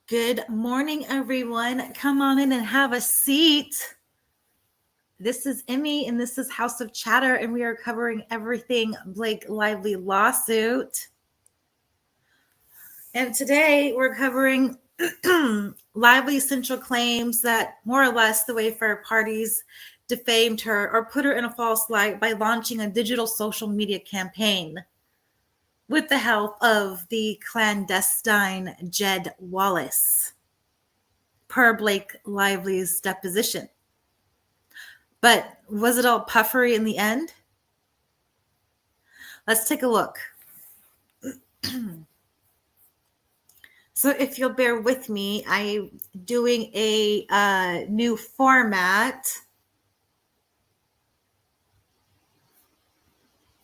Good morning, everyone. Come on in and have a seat. This is Emmy, and this is House of Chatter, and we are covering everything Blake Lively lawsuit. And today we're covering Lively's central claims that more or less the Wayfair parties defamed her or put her in a false light by launching a digital social media campaign with the help of the clandestine Jed Wallace, per Blake Lively's deposition. But was it all puffery in the end? Let's take a look. So if you'll bear with me, I'm doing a new format.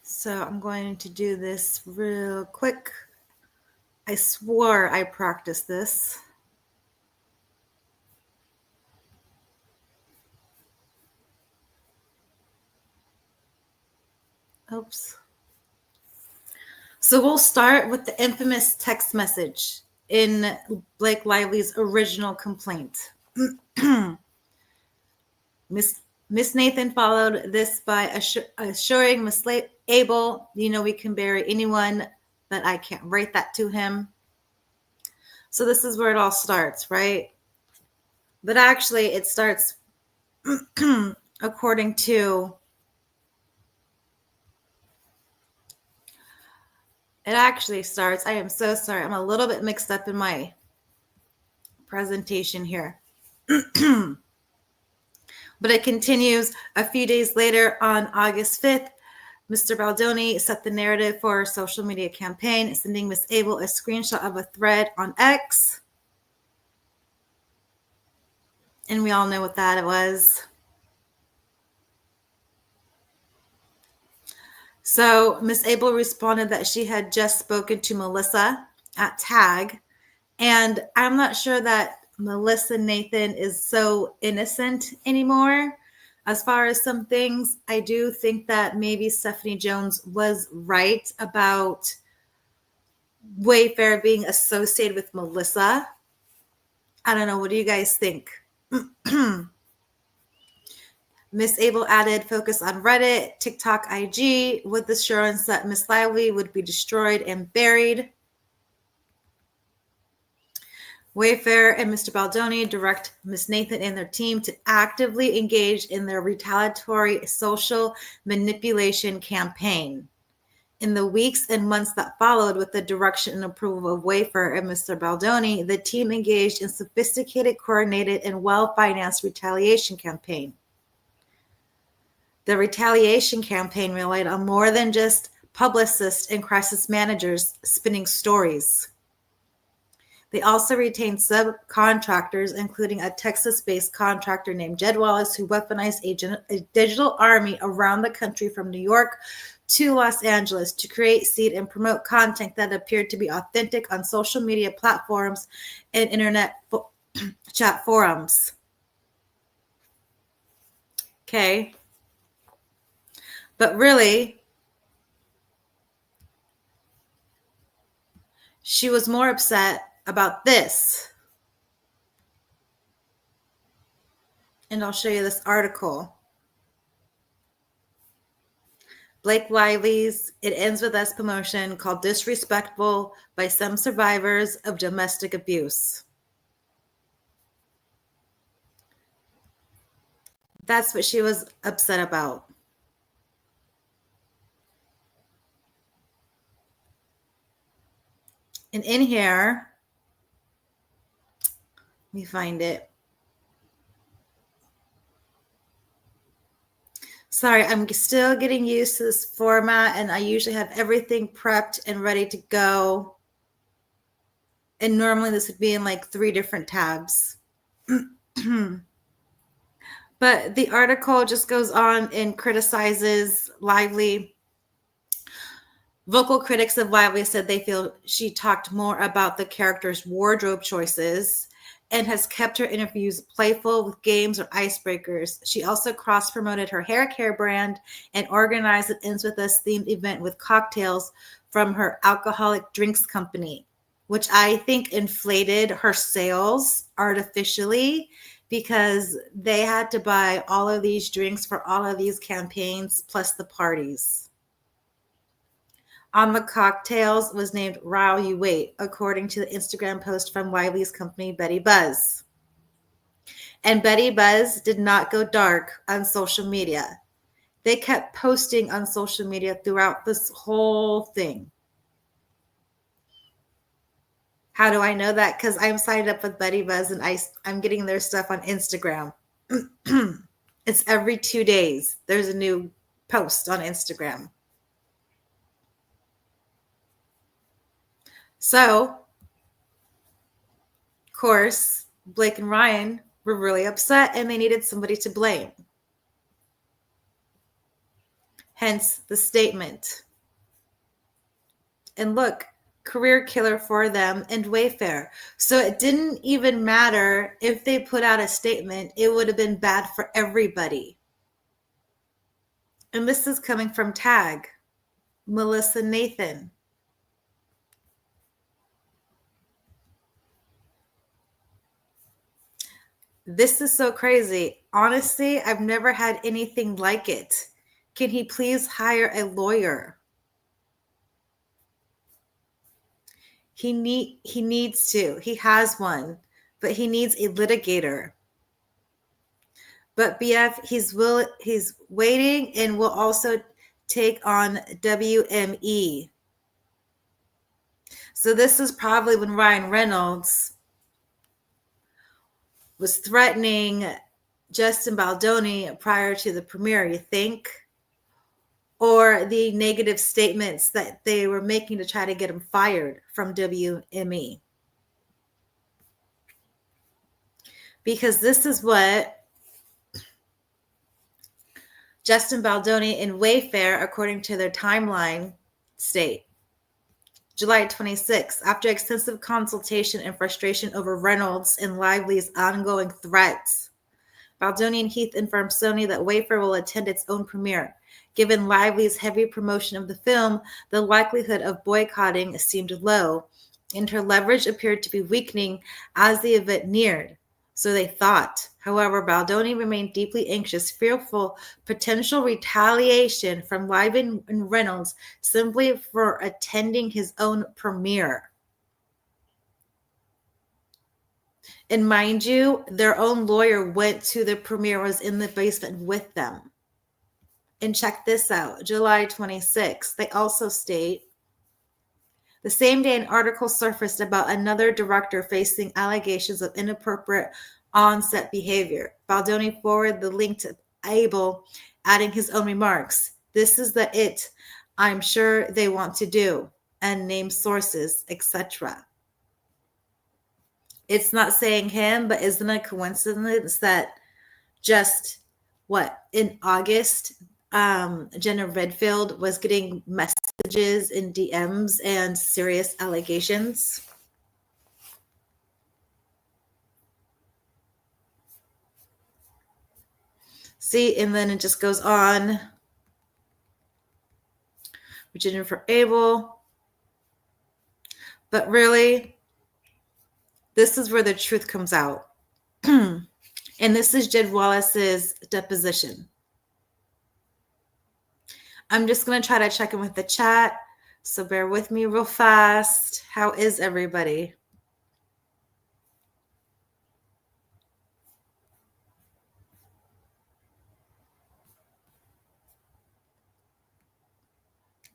So I'm going to do this real quick. I swore I practiced this. Oops. So we'll start with the infamous text message in Blake Lively's original complaint. Miss Nathan followed this by assuring Miss Abel, we can bury anyone, but I can't write that to him. So this is where it all starts, right? But actually it starts according to I am so sorry. I'm a little bit mixed up in my presentation here. But it continues. A few days later, on August 5th, Mr. Baldoni set the narrative for a social media campaign, sending Miss Abel a screenshot of a thread on X. And we all know what that was. So Miss Abel responded that she had just spoken to Melissa at Tag. And I'm not sure that Melissa Nathan is so innocent anymore. As far as some things, I do think that maybe Stephanie Jones was right about Wayfair being associated with Melissa. I don't know. What do you guys think? Miss Abel added focus on Reddit, TikTok, IG, with the assurance that Miss Lively would be destroyed and buried. Wayfair and Mr. Baldoni direct Miss Nathan and their team to actively engage in their retaliatory social manipulation campaign. In the weeks and months that followed, with the direction and approval of Wayfair and Mr. Baldoni, the team engaged in sophisticated, coordinated, and well-financed retaliation campaign. The retaliation campaign relied on more than just publicists and crisis managers spinning stories. They also retained subcontractors, including a Texas-based contractor named Jed Wallace, who weaponized a digital army around the country from New York to Los Angeles to create, seed, and promote content that appeared to be authentic on social media platforms and internet chat forums. Okay. But really, she was more upset about this. And I'll show you this article. Blake Lively's It Ends With Us promotion called disrespectful by some survivors of domestic abuse. That's what she was upset about. And in here, let me find it. Sorry, I'm still getting used to this format, and I usually have everything prepped and ready to go. And normally this would be in like 3 different tabs. But the article just goes on and criticizes Lively. Vocal critics of Lively said they feel she talked more about the character's wardrobe choices and has kept her interviews playful with games or icebreakers. She also cross-promoted her hair care brand and organized an Ends With Us themed event with cocktails from her alcoholic drinks company, which I think inflated her sales artificially because they had to buy all of these drinks for all of these campaigns plus the parties. On the cocktails was named Wow You Wait, according to the Instagram post from Wiley's company, Betty Buzz. And Betty Buzz did not go dark on social media. They kept posting on social media throughout this whole thing. How do I know that? Because I'm signed up with Betty Buzz and I'm getting their stuff on Instagram. It's every 2 days. There's a new post on Instagram. So, of course, Blake and Ryan were really upset and they needed somebody to blame. Hence the statement. And look, career killer for them and Wayfair. So it didn't even matter if they put out a statement. It would have been bad for everybody. And this is coming from Tag, Melissa Nathan. This is so crazy. Honestly, I've never had anything like it. Can he please hire a lawyer? He needs to. He has one, but he needs a litigator. But BF, he's waiting and will also take on WME. So this is probably when Ryan Reynolds was threatening Justin Baldoni prior to the premiere, you think? Or the negative statements that they were making to try to get him fired from WME. Because this is what Justin Baldoni and Wayfair, according to their timeline, state. July 26, after extensive consultation and frustration over Reynolds and Lively's ongoing threats, Baldoni and Heath informed Sony that Wayfair will attend its own premiere. Given Lively's heavy promotion of the film, the likelihood of boycotting seemed low, and her leverage appeared to be weakening as the event neared. So they thought. However, Baldoni remained deeply anxious, fearful potential retaliation from Lively and Reynolds simply for attending his own premiere. And mind you, their own lawyer went to the premiere, was in the basement with them. And check this out, July 26th, they also state, the same day an article surfaced about another director facing allegations of inappropriate on-set behavior. Baldoni forwarded the link to Abel, adding his own remarks. This is the it I'm sure they want to do, and name sources, etc. It's not saying him, but isn't it a coincidence that just, in August, Jenna Redfield was getting messages in DMs and serious allegations? See, and then it just goes on. Jennifer Abel. But really, this is where the truth comes out. And this is Jed Wallace's deposition. I'm just going to try to check in with the chat. So bear with me real fast. How is everybody?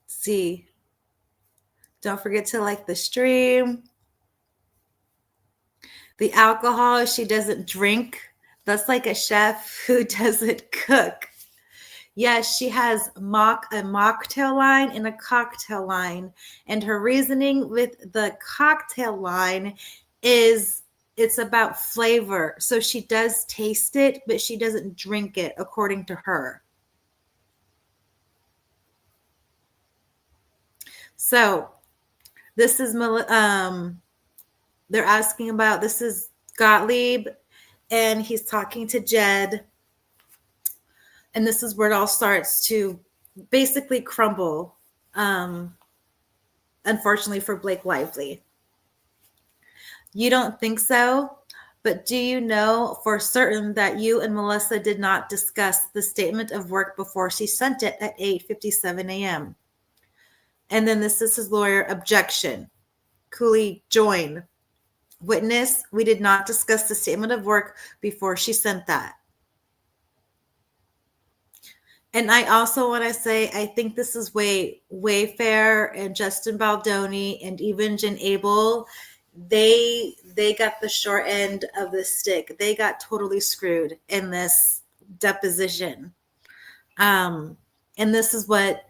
See, don't forget to like the stream. The alcohol she doesn't drink. That's like a chef who doesn't cook. Yes, she has a mocktail line and a cocktail line. And her reasoning with the cocktail line is it's about flavor. So she does taste it, but she doesn't drink it, according to her. So this is, they're asking about, this is Gottlieb, and he's talking to Jed. And this is where it all starts to basically crumble, unfortunately for Blake Lively. You don't think so? But do you know for certain that you and Melissa did not discuss the statement of work before she sent it at 8:57 a.m.? And then this is his lawyer, objection. Cooley, join. Witness, we did not discuss the statement of work before she sent that. And I also want to say, I think this is Wayfair and Justin Baldoni and even Jen Abel, they got the short end of the stick. They got totally screwed in this deposition. And this is what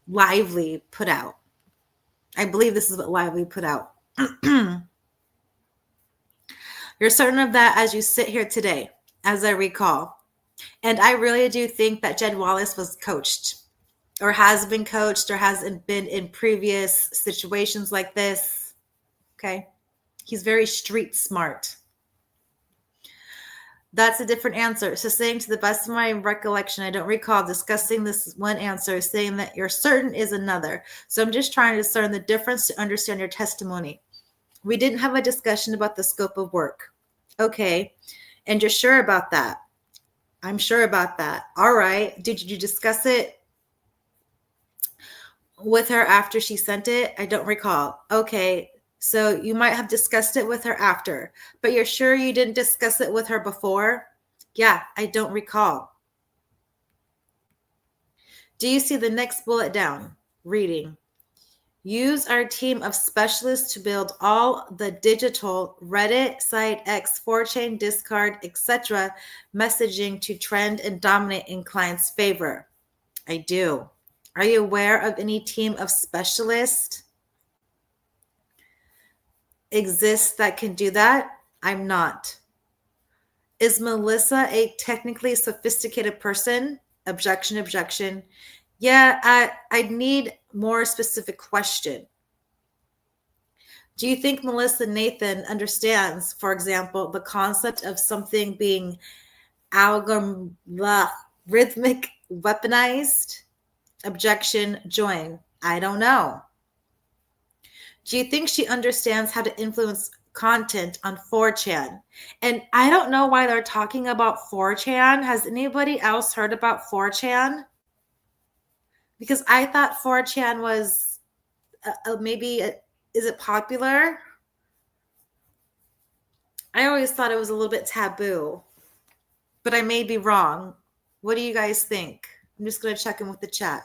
Lively put out. I believe this is what Lively put out. You're certain of that as you sit here today, as I recall. And I really do think that Jed Wallace was coached or has been coached or has been in previous situations like this. Okay. He's very street smart. That's a different answer. So saying to the best of my recollection, I don't recall discussing this one answer, saying that you're certain is another. So I'm just trying to discern the difference to understand your testimony. We didn't have a discussion about the scope of work. Okay. And you're sure about that? I'm sure about that. All right. Did you discuss it with her after she sent it? I don't recall. Okay. So you might have discussed it with her after, but you're sure you didn't discuss it with her before? Yeah, I don't recall. Do you see the next bullet down? Reading. Use our team of specialists to build all the digital Reddit, Site X, 4chan, Discard, etc. messaging to trend and dominate in clients' favor. I do. Are you aware of any team of specialists exists that can do that? I'm not. Is Melissa a technically sophisticated person? Objection, objection. Yeah, I need more specific question. Do you think Melissa Nathan understands, for example, the concept of something being rhythmic weaponized? Objection, join. I don't know. Do you think she understands how to influence content on 4chan? And I don't know why they're talking about 4chan. Has anybody else heard about 4chan? Because I thought 4chan was is it popular? I always thought it was a little bit taboo, but I may be wrong. What do you guys think? I'm just going to check in with the chat.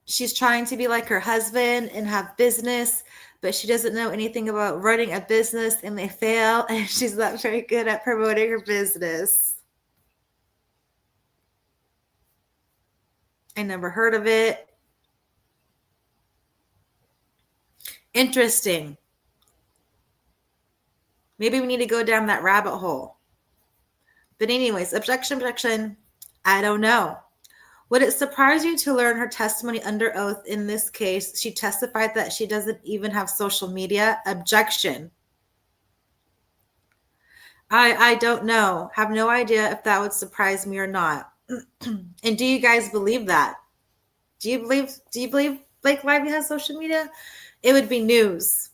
She's trying to be like her husband and have business, but she doesn't know anything about running a business and they fail, and she's not very good at promoting her business. I never heard of it. Interesting. Maybe we need to go down that rabbit hole. But anyways, objection. I don't know. Would it surprise you to learn her testimony under oath in this case? She testified that she doesn't even have social media. Objection. I don't know. Have no idea if that would surprise me or not. And do you guys believe that? Do you believe Blake Lively has social media? It would be news.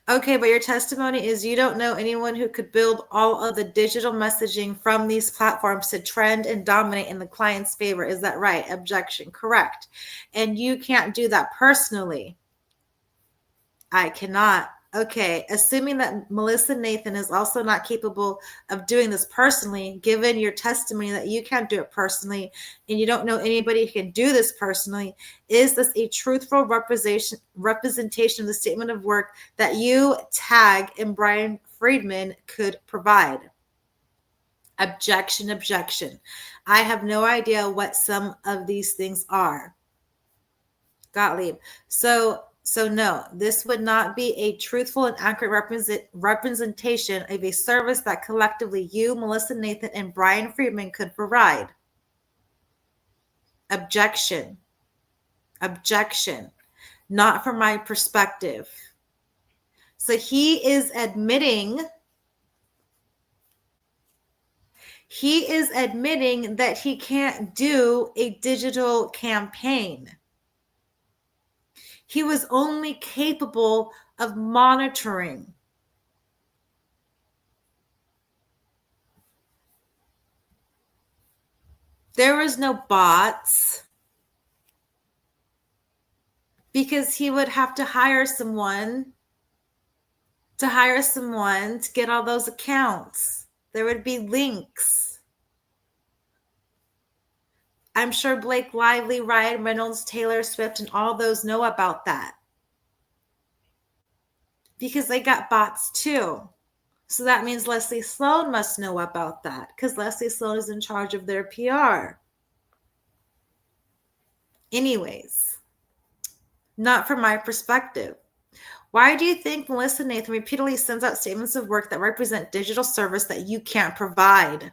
Okay, but your testimony is you don't know anyone who could build all of the digital messaging from these platforms to trend and dominate in the client's favor. Is that right? Objection. Correct. And you can't do that personally. I cannot. Okay, assuming that Melissa Nathan is also not capable of doing this personally, given your testimony that you can't do it personally and you don't know anybody who can do this personally, is this a truthful representation of the statement of work that you, Tag, and Brian Friedman could provide? Objection, objection. I have no idea what some of these things are. Gottlieb. So no, this would not be a truthful and accurate representation of a service that collectively you, Melissa Nathan, and Brian Friedman could provide. Objection. Objection. Not from my perspective. So he is admitting He is admitting that he can't do a digital campaign. He was only capable of monitoring. There was no bots because he would have to hire someone to get all those accounts. There would be links. I'm sure Blake Lively, Ryan Reynolds, Taylor Swift, and all those know about that because they got bots too. So that means Leslie Sloan must know about that because Leslie Sloan is in charge of their PR. Anyways, not from my perspective. Why do you think Melissa Nathan repeatedly sends out statements of work that represent digital service that you can't provide?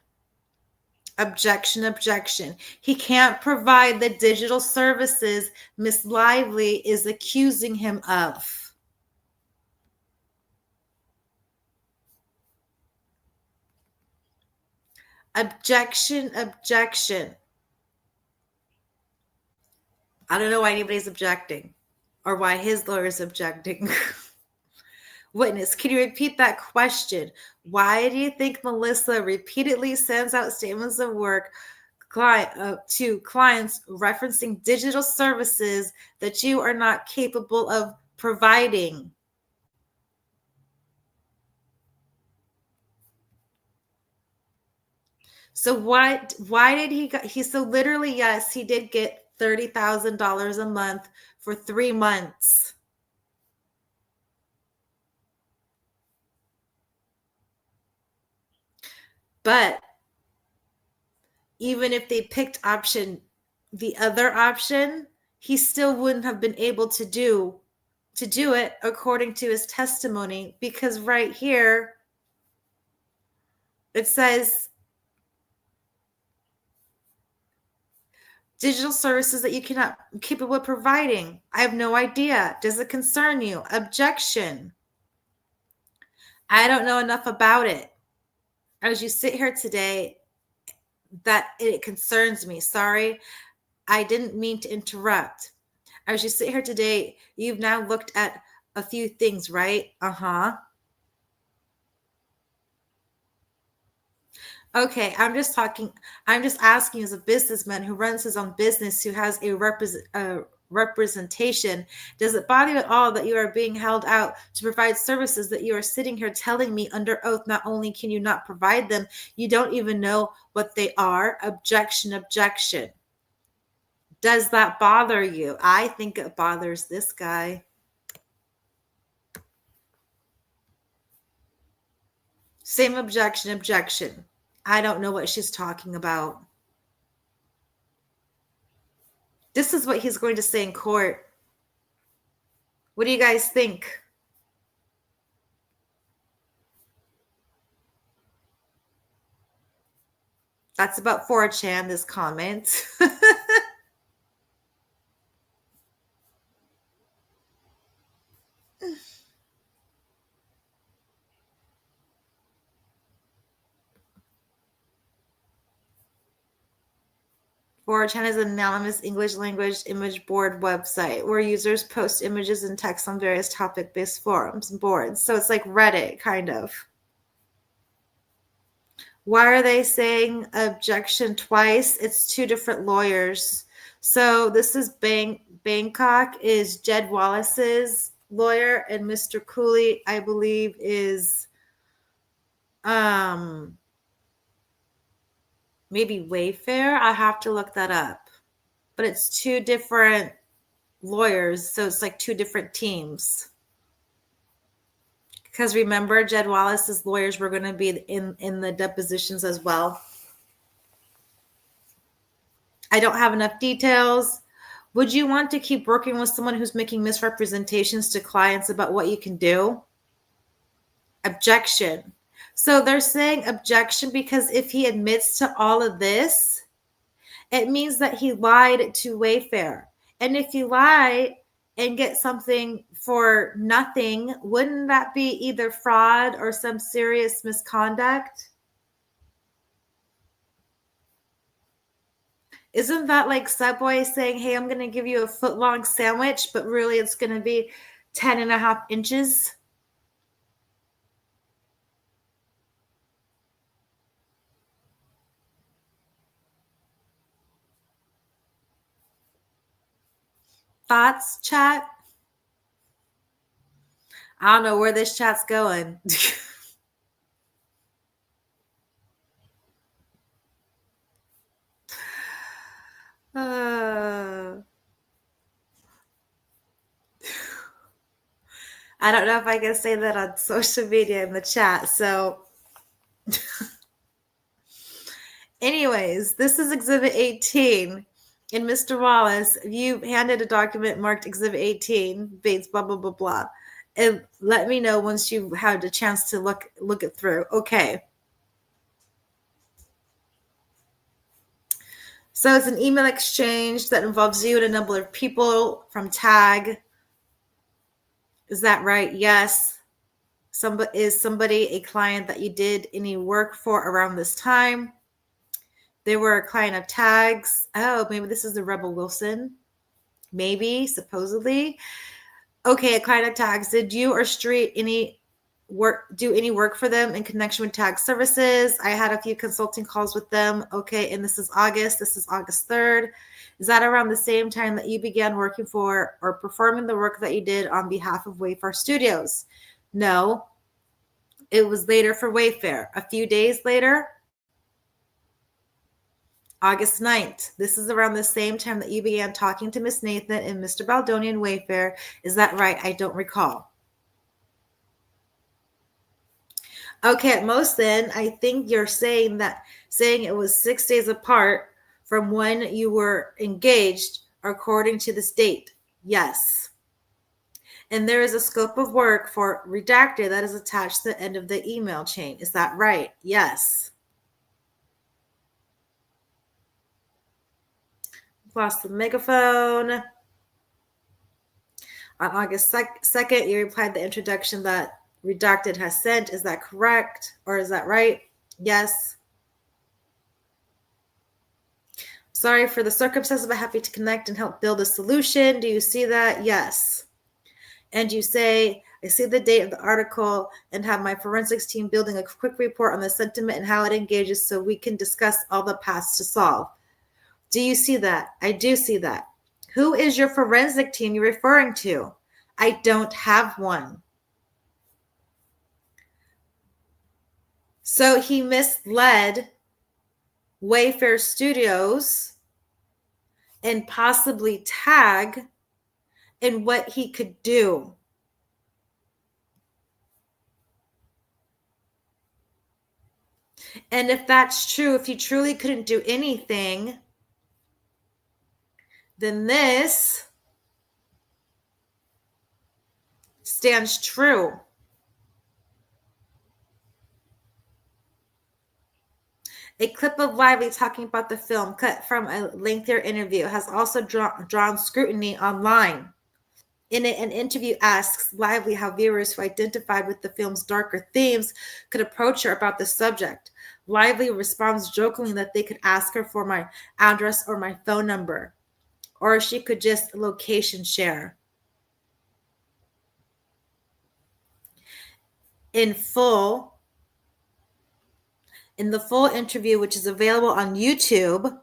Objection, objection. He can't provide the digital services Miss Lively is accusing him of. Objection, objection. I don't know why anybody's objecting or why his lawyer is objecting. Witness, can you repeat that question? Why do you think Melissa repeatedly sends out statements of work to clients referencing digital services that you are not capable of providing? So why did he so literally, yes, he did get $30,000 a month for 3 months. But even if they picked the other option, he still wouldn't have been able to do it according to his testimony, because right here it says digital services that you cannot capable of providing. I have no idea. Does it concern you? Objection. I don't know enough about it. As you sit here today, that it concerns me. Sorry, I didn't mean to interrupt. As you sit here today, you've now looked at a few things, right? Okay, I'm just asking as a businessman who runs his own business, who has a representation, does it bother you at all that you are being held out to provide services that you are sitting here telling me under oath not only can you not provide them, you don't even know what they are? Objection, objection. Does that bother you? I think it bothers this guy. Same objection, objection. I don't know what she's talking about. This is what he's going to say in court. What do you guys think? That's about 4chan, this comment. 4chan is an anonymous English language image board website where users post images and text on various topic-based forums and boards. So it's like Reddit, kind of. Why are they saying objection twice? It's two different lawyers. So this is Bangkok is Jed Wallace's lawyer, and Mr. Cooley, I believe, is maybe Wayfair. I have to look that up. But it's two different lawyers, so it's like two different teams. Because remember, Jed Wallace's lawyers were going to be in the depositions as well. I don't have enough details. Would you want to keep working with someone who's making misrepresentations to clients about what you can do? Objection. So they're saying objection because if he admits to all of this, it means that he lied to Wayfair. And if you lie and get something for nothing, wouldn't that be either fraud or some serious misconduct? Isn't that like Subway saying, hey, I'm going to give you a foot-long sandwich, but really it's going to be 10.5 inches? Thoughts, chat? I don't know where this chat's going. uh, I don't know if I can say that on social media in the chat. So, anyways, this is Exhibit 18. And Mr. Wallace, you handed a document marked Exhibit 18, Bates, blah, blah, blah, blah. And let me know once you had a chance to look it through. Okay. So it's an email exchange that involves you and a number of people from TAG. Is that right? Yes. Is somebody a client that you did any work for around this time? They were a client of TAG's. Oh, maybe this is the Rebel Wilson. Maybe, supposedly. Okay, a client of TAG's. Did you or Street do any work for them in connection with TAG services? I had a few consulting calls with them. Okay, and this is August. This is August 3rd. Is that around the same time that you began working for or performing the work that you did on behalf of Wayfair Studios? No, it was later for Wayfair. A few days later, August 9th. This is around the same time that you began talking to Miss Nathan and Mr. Baldoni and Wayfair. Is that right? I don't recall. Okay, at most then, I think you're saying it was 6 days apart from when you were engaged according to this date. Yes. And there is a scope of work for redacted that is attached to the end of the email chain. Is that right? Yes. Lost the megaphone. On August 2nd, you replied the introduction that redacted has sent. Is that correct? Or is that right? Yes. Sorry for the circumstances, but happy to connect and help build a solution. Do you see that? Yes. And you say, I see the date of the article and have my forensics team building a quick report on the sentiment and how it engages so we can discuss all the paths to solve. Do you see that? I do see that. Who is your forensic team you're referring to? I don't have one. So he misled Wayfair Studios and possibly TAG in what he could do. And if that's true, if he truly couldn't do anything, then this stands true. A clip of Lively talking about the film, cut from a lengthier interview, has also drawn scrutiny online. In it, an interview asks Lively how viewers who identified with the film's darker themes could approach her about the subject. Lively responds jokingly that they could ask her for my address or my phone number, or she could just location share. In the full interview, which is available on YouTube,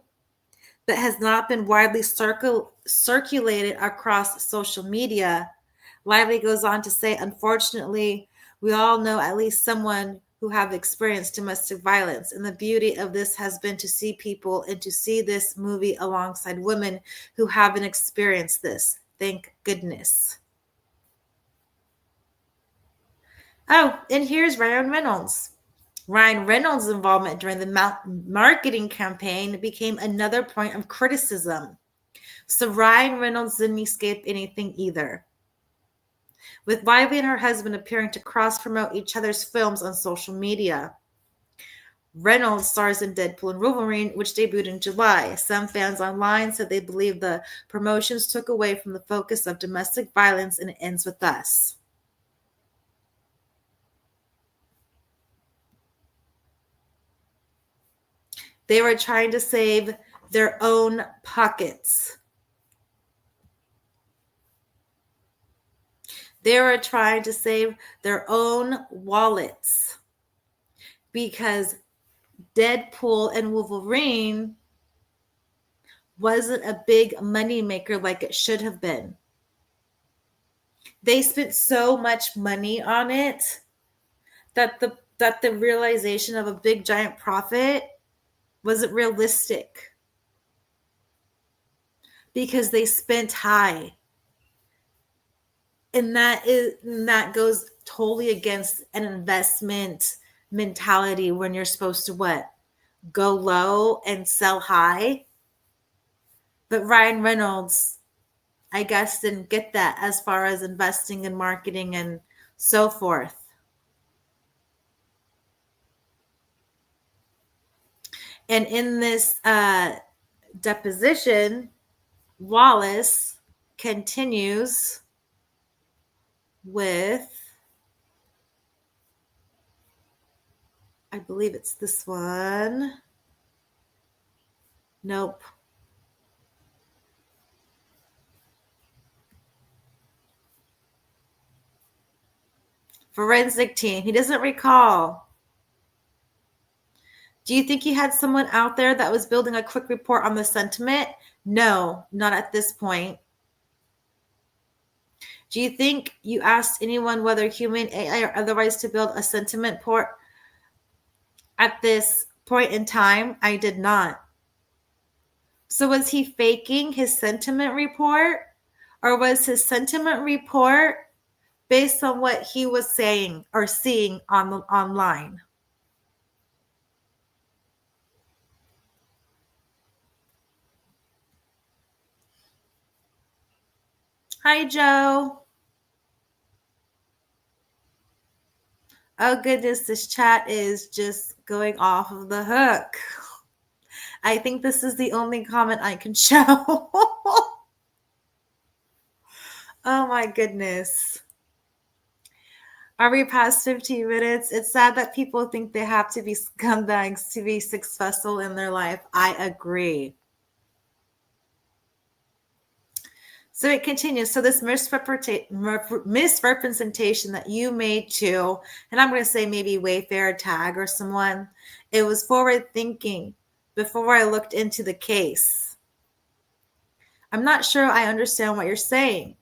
but has not been widely circulated across social media, Lively goes on to say, unfortunately, we all know at least someone who have experienced domestic violence. And the beauty of this has been to see people and to see this movie alongside women who haven't experienced this. Thank goodness. Oh, and here's Ryan Reynolds. Ryan Reynolds' involvement during the marketing campaign became another point of criticism. So Ryan Reynolds didn't escape anything either. With Lively and her husband appearing to cross-promote each other's films on social media. Reynolds stars in Deadpool and Wolverine, which debuted in July. Some fans online said they believe the promotions took away from the focus of domestic violence and It Ends With Us. They were trying to save their own pockets. They were trying to save their own wallets because Deadpool and Wolverine wasn't a big moneymaker like it should have been. They spent so much money on it that the realization of a big giant profit wasn't realistic because they spent high. And that goes totally against an investment mentality when you're supposed to what? Go low and sell high. But Ryan Reynolds, I guess, didn't get that as far as investing in marketing and so forth. And in this deposition, Wallace continues with, I believe it's this one. Nope. Forensic team. He doesn't recall. Do you think you had someone out there that was building a quick report on the sentiment? No, not at this point. Do you think you asked anyone, whether human, AI, or otherwise, to build a sentiment report at this point in time? I did not. So was he faking his sentiment report? Or was his sentiment report based on what he was saying or seeing online? Hi, Joe. Oh, goodness, this chat is just going off of the hook. I think this is the only comment I can show. Oh, my goodness. Are we past 15 minutes? It's sad that people think they have to be scumbags to be successful in their life. I agree. So it continues. So this misrepresentation that you made to, and I'm going to say maybe Wayfair, Tag, or someone, it was forward thinking before I looked into the case. I'm not sure I understand what you're saying.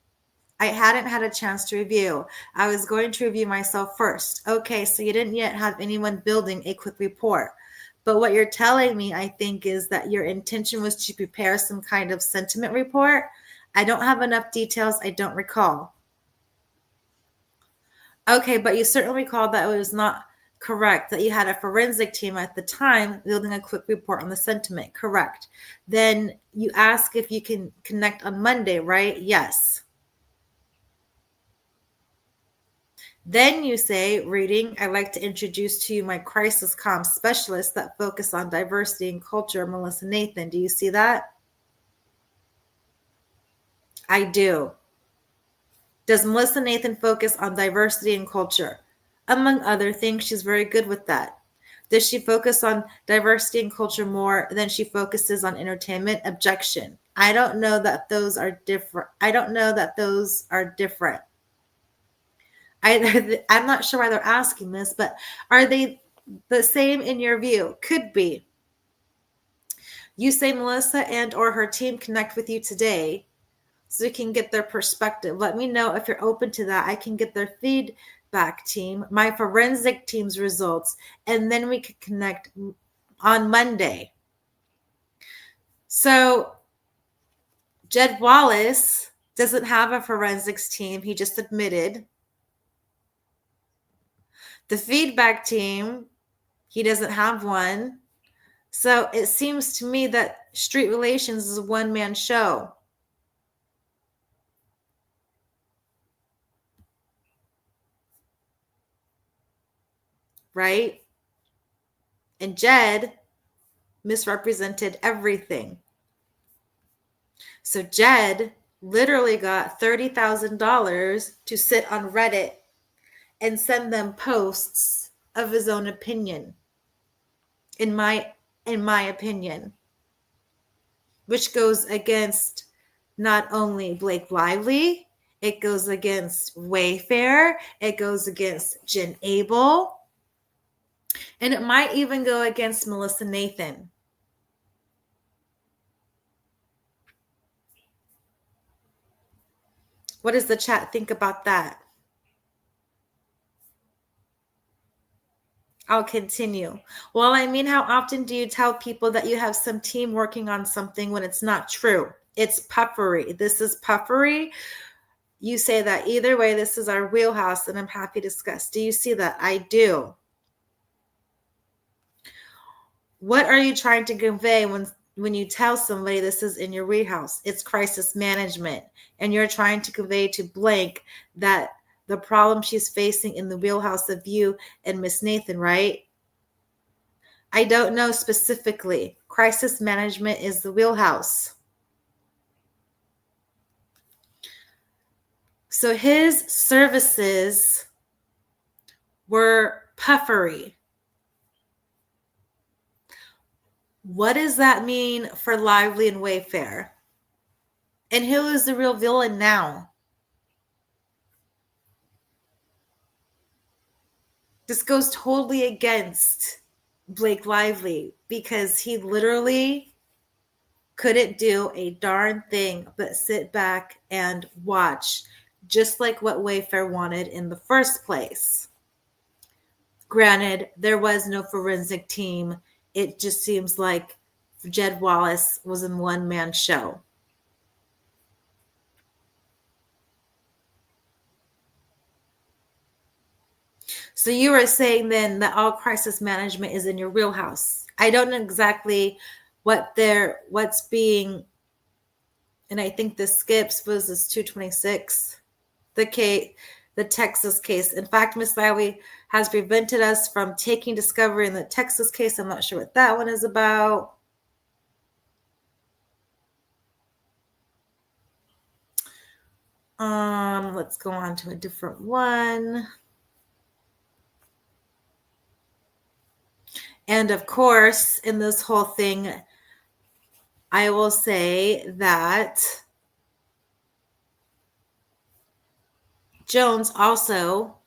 I hadn't had a chance to review. I was going to review myself first. Okay, so you didn't yet have anyone building a quick report. But what you're telling me, I think, is that your intention was to prepare some kind of sentiment report. I don't have enough details. I don't recall. Okay, but you certainly recall that it was not correct, that you had a forensic team at the time building a quick report on the sentiment. Correct. Then you ask if you can connect on Monday, right? Yes. Then you say, reading, I'd like to introduce to you my crisis comms specialist that focus on diversity and culture, Melissa Nathan. Do you see that? I do. Does Melissa Nathan focus on diversity and culture? Among other things, she's very good with that. Does she focus on diversity and culture more than she focuses on entertainment? Objection. I don't know that those are different. I'm not sure why they're asking this, but are they the same in your view? Could be. You say Melissa and or her team connect with you today so you can get their perspective. Let me know if you're open to that. I can get their feedback team, my forensic team's results, and then we can connect on Monday. So Jed Wallace doesn't have a forensics team. He just admitted. The feedback team, he doesn't have one. So it seems to me that Street Relations is a one-man show. Right? And Jed misrepresented everything. So Jed literally got $30,000 to sit on Reddit and send them posts of his own opinion. In my opinion. which goes against not only Blake Lively, it goes against Wayfair, it goes against Jen Abel, and it might even go against Melissa Nathan. What does the chat think about that? I'll continue. Well, I mean, how often do you tell people that you have some team working on something when it's not true? It's puffery. This is puffery. You say that either way, this is our wheelhouse, and I'm happy to discuss. Do you see that? I do. What are you trying to convey when you tell somebody this is in your wheelhouse? It's crisis management, and you're trying to convey to blank that the problem she's facing in the wheelhouse of you and Miss Nathan, right? I don't know specifically. Crisis management is the wheelhouse. So his services were puffery. What does that mean for Lively and Wayfair? And who is the real villain now? This goes totally against Blake Lively because he literally couldn't do a darn thing but sit back and watch, just like what Wayfair wanted in the first place. Granted, there was no forensic team. It just seems like Jed Wallace was a one-man show. So you are saying then that all crisis management is in your wheelhouse. I don't know exactly what's being, and I think the skips was this 226, the Texas case. In fact, Miss Lively has prevented us from taking discovery in the Texas case. I'm not sure what that one is about. Let's go on to a different one. And of course, in this whole thing, I will say that Jones also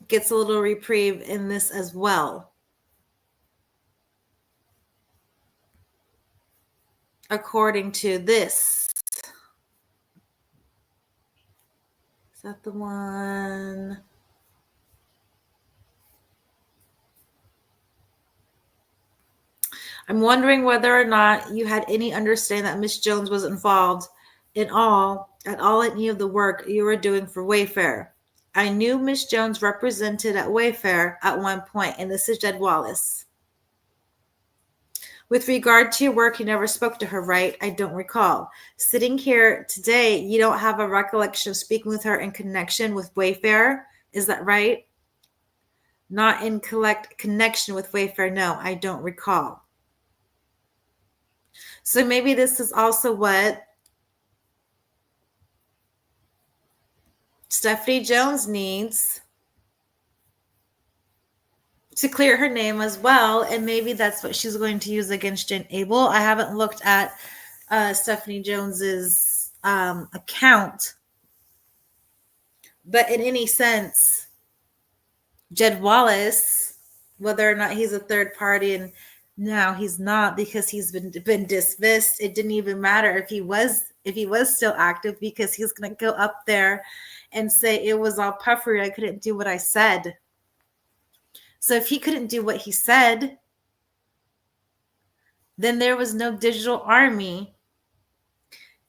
gets a little reprieve in this as well. According to this. Is that the one? I'm wondering whether or not you had any understanding that Miss Jones was involved at all any of the work you were doing for Wayfair. I knew Miss Jones represented at Wayfair at one point, and this is Jed Wallace. With regard to your work, you never spoke to her, right? I don't recall. Sitting here today, you don't have a recollection of speaking with her in connection with Wayfair. Is that right? Not in connection with Wayfair. No, I don't recall. So maybe this is also what Stephanie Jones needs to clear her name as well. And maybe that's what she's going to use against Jen Abel. I haven't looked at Stephanie Jones's account. But in any sense, Jed Wallace, whether or not he's a third party, and now he's not because he's been dismissed. It didn't even matter if he was still active because he's going to go up there and say it was all puffery. I couldn't do what I said. So if he couldn't do what he said, then there was no digital army.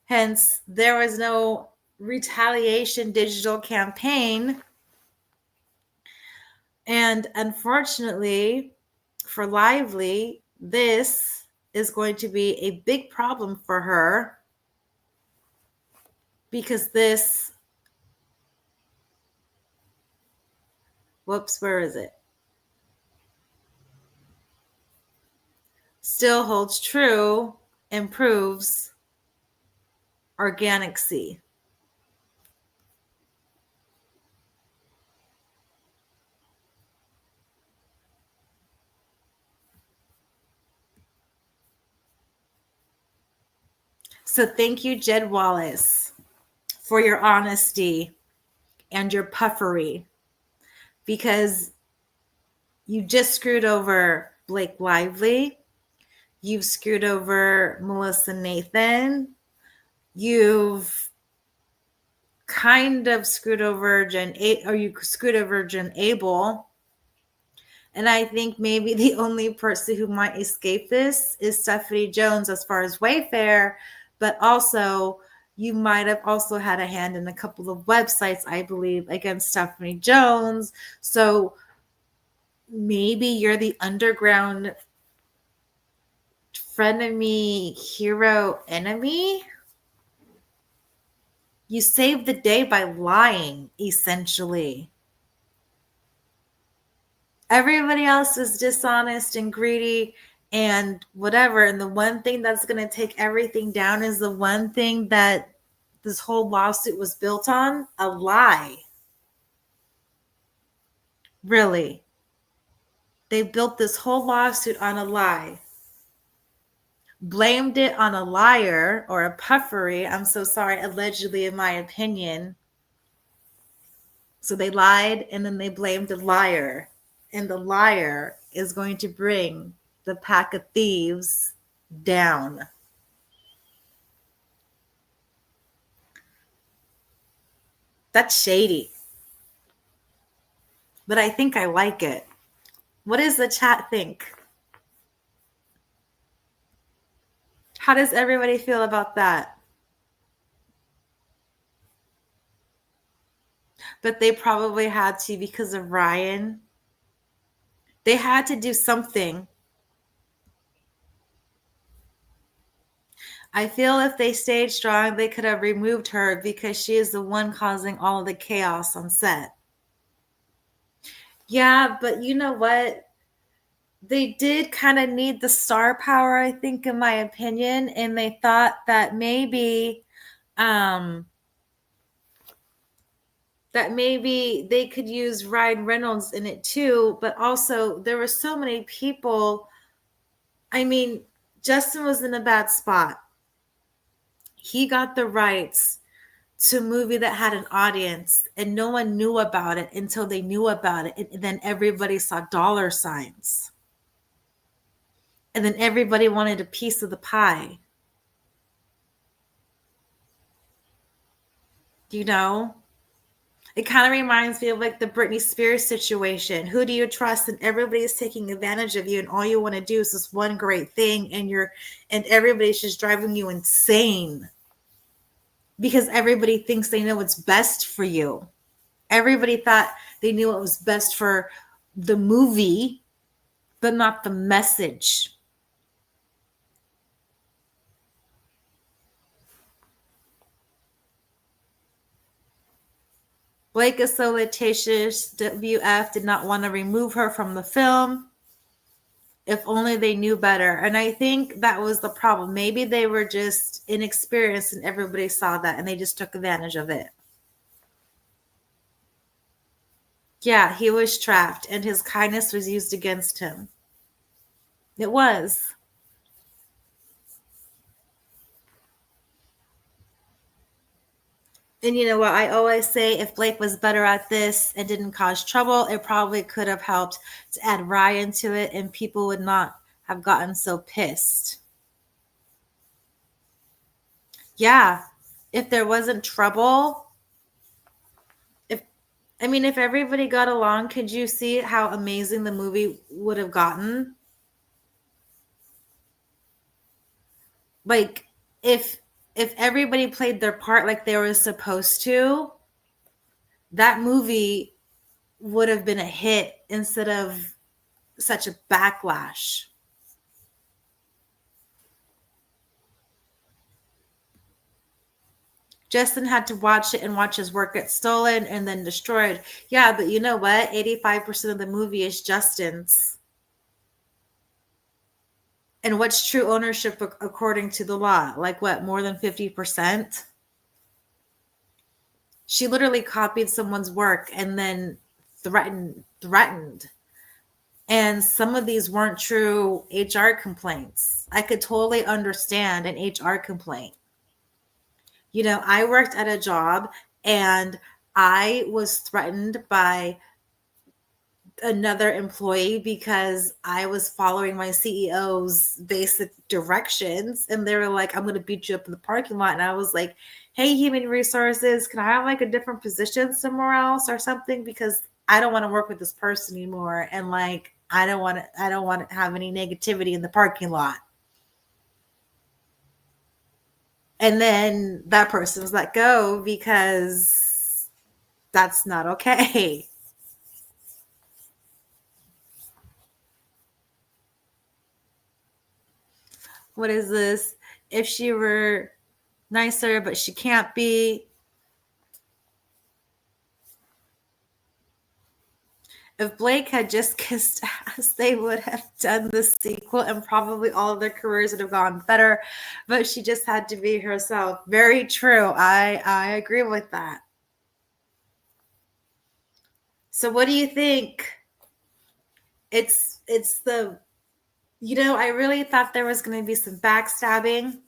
Hence, there was no retaliation digital campaign. And unfortunately, for Lively, this is going to be a big problem for her because this, where is it? Still holds true and proves organic C. So thank you, Jed Wallace, for your honesty and your puffery, because you just screwed over Blake Lively. You've screwed over Melissa Nathan. You've kind of screwed over you screwed over Jen Abel. And I think maybe the only person who might escape this is Stephanie Jones as far as Wayfair, but also you might have also had a hand in a couple of websites, I believe, against Stephanie Jones. So maybe you're the underground frenemy, hero, enemy. You saved the day by lying, essentially. Everybody else is dishonest and greedy and whatever. And the one thing that's going to take everything down is the one thing that this whole lawsuit was built on: a lie. Really. They built this whole lawsuit on a lie. Blamed it on a liar or a puffery. I'm so sorry, allegedly, in my opinion. So they lied and then they blamed the liar. And the liar is going to bring the pack of thieves down. That's shady. But I think I like it. What does the chat think? How does everybody feel about that? But they probably had to because of Ryan. They had to do something. I feel if they stayed strong, they could have removed her because she is the one causing all of the chaos on set. Yeah, but you know what? They did kind of need the star power, I think, in my opinion. And they thought that maybe they could use Ryan Reynolds in it too. But also there were so many people. I mean, Justin was in a bad spot. He got the rights to a movie that had an audience and no one knew about it until they knew about it. And then everybody saw dollar signs. And then everybody wanted a piece of the pie. You know? It kind of reminds me of like the Britney Spears situation. Who do you trust? And everybody's taking advantage of you, and all you want to do is this one great thing, and everybody's just driving you insane because everybody thinks they know what's best for you. Everybody thought they knew what was best for the movie, but not the message. Blake is so litigious. WF did not want to remove her from the film. If only they knew better. And I think that was the problem. Maybe they were just inexperienced and everybody saw that and they just took advantage of it. Yeah, he was trapped and his kindness was used against him. It was. And you know what? I always say if Blake was better at this and didn't cause trouble, it probably could have helped to add Ryan to it and people would not have gotten so pissed. Yeah, if there wasn't trouble, if everybody got along, could you see how amazing the movie would have gotten? Like, if everybody played their part like they were supposed to, that movie would have been a hit instead of such a backlash. Justin had to watch it and watch his work get stolen and then destroyed. Yeah, but you know what? 85% of the movie is Justin's. And what's true ownership according to the law? Like what, more than 50%? She literally copied someone's work and then threatened. And some of these weren't true HR complaints. I could totally understand an HR complaint. I worked at a job and I was threatened by another employee because I was following my CEO's basic directions, and they were like, I'm going to beat you up in the parking lot. And I was like, hey, human resources, can I have like a different position somewhere else or something? Because I don't want to work with this person anymore. And like, I don't want to have any negativity in the parking lot. And then that person was let go because that's not okay. What is this? If she were nicer, but she can't be. If Blake had just kissed ass, they would have done the sequel and probably all of their careers would have gone better. But she just had to be herself. Very true. I agree with that. So what do you think? It's the I really thought there was going to be some backstabbing,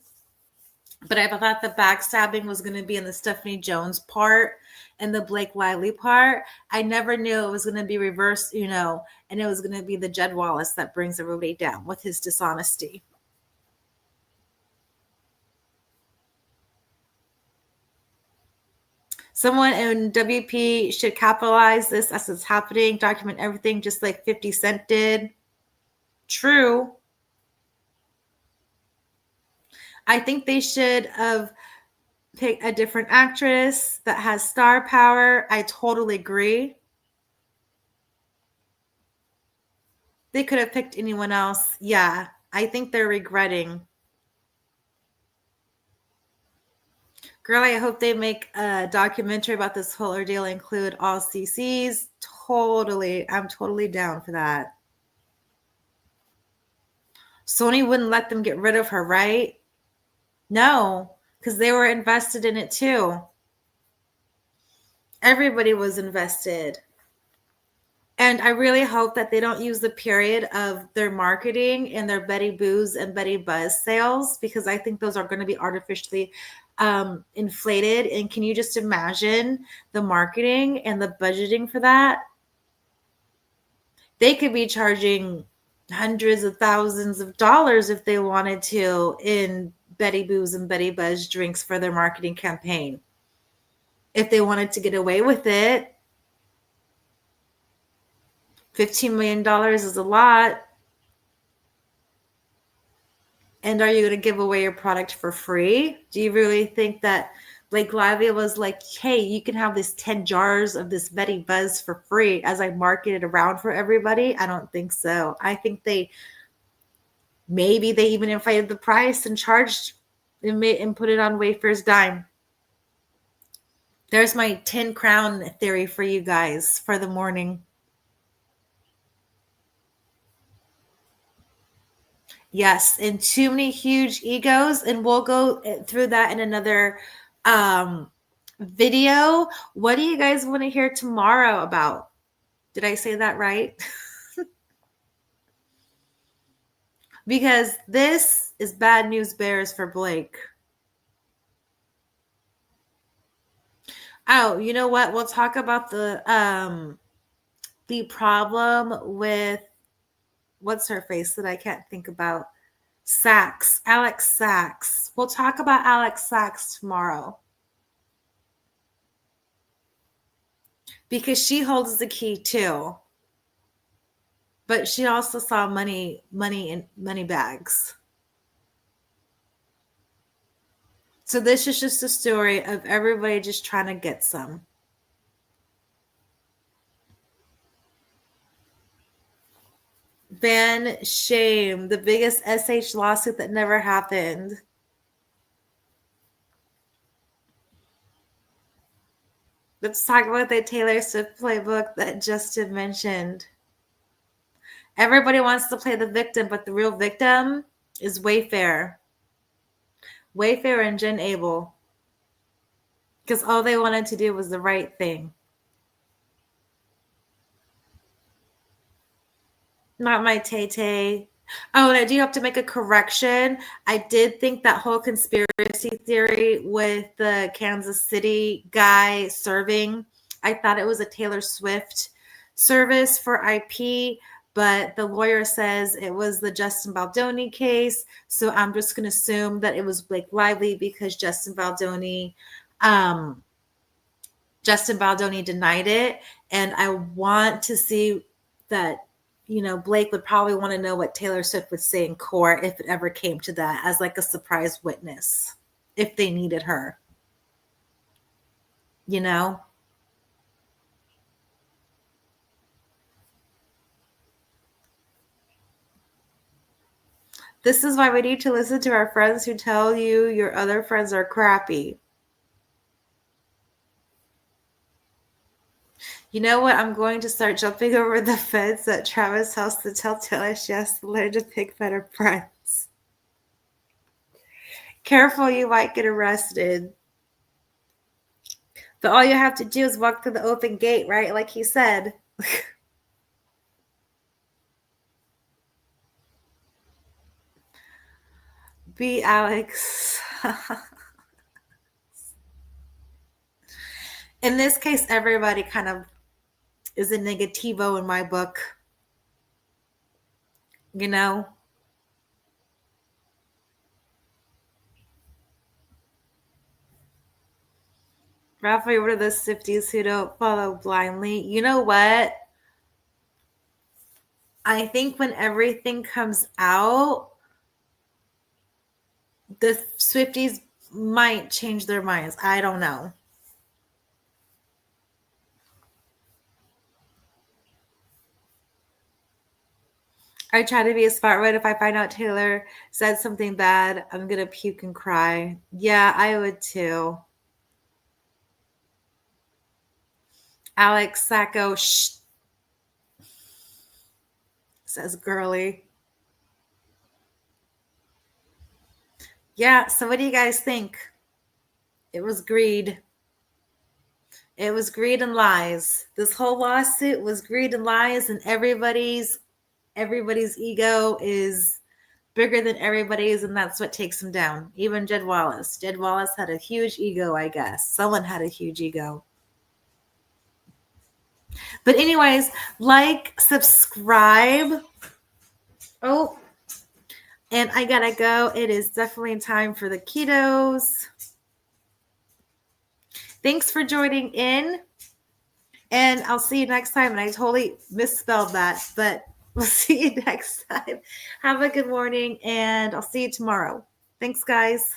but I thought the backstabbing was going to be in the Stephanie Jones part and the Blake Lively part. I never knew it was going to be reversed, and it was going to be the Jed Wallace that brings everybody down with his dishonesty. Someone in WP should capitalize this as it's happening, document everything just like 50 Cent did. True. I think they should have picked a different actress that has star power. I totally agree. They could have picked anyone else. Yeah, I think they're regretting. Girl, I hope they make a documentary about this whole ordeal, include all CCs. Totally. I'm totally down for that. Sony wouldn't let them get rid of her, right? No, because they were invested in it too. Everybody was invested. And I really hope that they don't use the period of their marketing in their Betty Boos and Betty Buzz sales, because I think those are going to be artificially inflated. And can you just imagine the marketing and the budgeting for that? They could be charging hundreds of thousands of dollars if they wanted to in Betty Boos and Betty Buzz drinks for their marketing campaign. If they wanted to get away with it, $15 million is a lot. And are you going to give away your product for free? Do you really think that Blake Lively was like, hey, you can have this 10 jars of this Betty Buzz for free as I market it around for everybody? I don't think so. I think maybe they even inflated the price and charged and put it on Wayfair's dime. There's my 10 crown theory for you guys for the morning. Yes, and too many huge egos, and we'll go through that in another video. What do you guys want to hear tomorrow about? Did I say that right? Because this is bad news bears for Blake. Oh, you know what? We'll talk about the problem with what's her face that I can't think about. Sachs, Alex Sachs. We'll talk about Alex Sachs tomorrow. Because she holds the key too. But she also saw money in money bags. So this is just a story of everybody just trying to get some. Ban shame, the biggest SH lawsuit that never happened. Let's talk about the Taylor Swift playbook that Justin mentioned. Everybody wants to play the victim, but the real victim is Wayfair. Wayfair and Jen Abel. Because all they wanted to do was the right thing. Not my Tay-Tay. Oh, and I do have to make a correction. I did think that whole conspiracy theory with the Kansas City guy serving, I thought it was a Taylor Swift service for IP, but the lawyer says it was the Justin Baldoni case. So I'm just going to assume that it was Blake Lively because Justin Baldoni denied it. And I want to see that, Blake would probably want to know what Taylor Swift would say in court if it ever came to that as like a surprise witness, if they needed her, you know? This is why we need to listen to our friends who tell you your other friends are crappy. You know what? I'm going to start jumping over the fence at Travis' house to tell Taylor she has to learn to pick better friends. Careful, you might get arrested. But all you have to do is walk through the open gate, right? Like he said. Be Alex. In this case, everybody kind of is a negativo in my book. You know? Rafa, what are those Swifties who don't follow blindly? You know what? I think when everything comes out, the Swifties might change their minds. I don't know. I try to be a smart one. If I find out Taylor said something bad, I'm going to puke and cry. Yeah, I would too. Alex Sacco, shh, says girly. Yeah, so what do you guys think? It was greed. It was greed and lies. This whole lawsuit was greed and lies, and everybody's ego is bigger than everybody's, and that's what takes him down. Even Jed Wallace. Jed Wallace had a huge ego, I guess. Someone had a huge ego. But anyways, like, subscribe. Oh, and I gotta go. It is definitely time for the ketos. Thanks for joining in. And I'll see you next time. And I totally misspelled that, but we'll see you next time. Have a good morning, and I'll see you tomorrow. Thanks, guys.